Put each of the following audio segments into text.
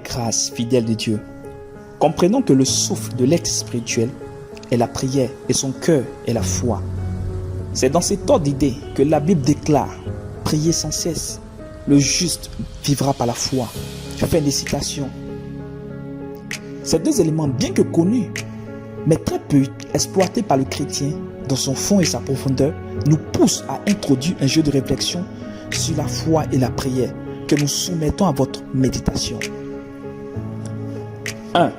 grâce, fidèle de Dieu, comprenons que le souffle de l'être spirituel est la prière et son cœur est la foi. C'est dans cet ordre d'idées que la Bible déclare « Priez sans cesse, le juste vivra par la foi ». Fin des citations. Ces deux éléments, bien que connus, mais très peu exploités par le chrétien dans son fond et sa profondeur, nous poussent à introduire un jeu de réflexion sur la foi et la prière que nous soumettons à votre méditation. 1.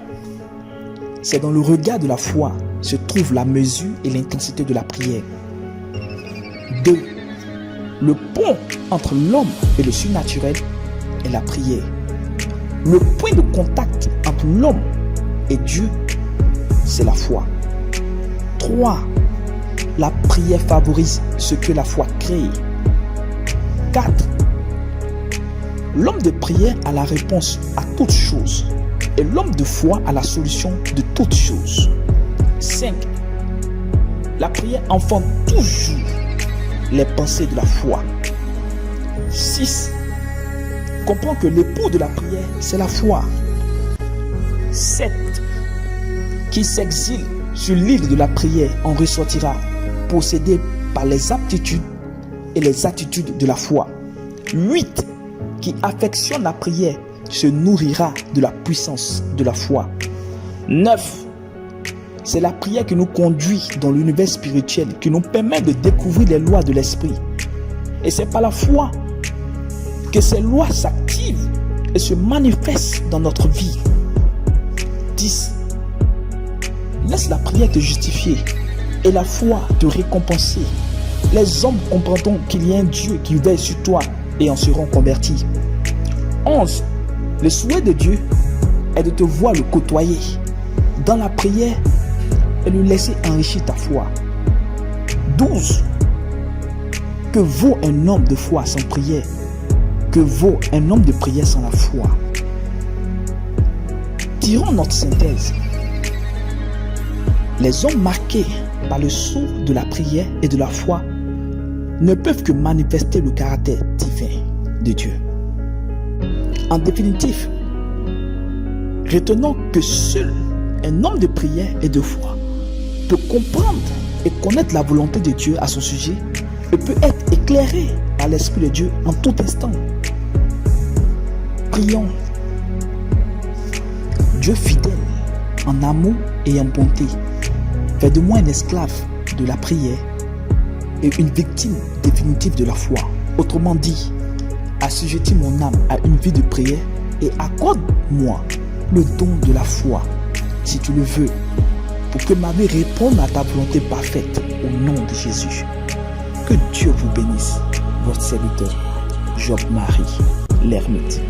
C'est dans le regard de la foi se trouve la mesure et l'intensité de la prière. 2. Le pont entre l'homme et le surnaturel est la prière. Le point de contact entre l'homme et Dieu, c'est la foi. 3. La prière favorise ce que la foi crée. 4. L'homme de prière a la réponse à toutes choses et l'homme de foi a la solution de toutes choses. 5. La prière enfante toujours les pensées de la foi. 6. Comprends que l'époux de la prière, c'est la foi. 7. Qui s'exile sur l'île de la prière en ressortira possédé par les aptitudes et les attitudes de la foi. 8. Qui affectionne la prière se nourrira de la puissance de la foi. 9. C'est la prière qui nous conduit dans l'univers spirituel, qui nous permet de découvrir les lois de l'esprit. Et c'est par la foi que ces lois s'activent et se manifestent dans notre vie. 10. Laisse la prière te justifier et la foi te récompenser. Les hommes comprendront qu'il y a un Dieu qui veille sur toi et en seront convertis. 11. Le souhait de Dieu est de te voir le côtoyer dans la prière et de laisser enrichir ta foi. 12. Que vaut un homme de foi sans prière? Que vaut un homme de prière sans la foi? Tirons notre synthèse. Les hommes marqués par le sceau de la prière et de la foi ne peuvent que manifester le caractère divin de Dieu. En définitive, retenons que seul un homme de prière et de foi peut comprendre et connaître la volonté de Dieu à son sujet et peut être éclairé par l'Esprit de Dieu en tout instant. Prions. Dieu fidèle, en amour et en bonté, fais de moi un esclave de la prière et une victime définitive de la foi. Autrement dit, assujettis mon âme à une vie de prière et accorde-moi le don de la foi, si tu le veux, pour que ma vie réponde à ta volonté parfaite au nom de Jésus. Que Dieu vous bénisse, votre serviteur, Job Marie, l'ermite.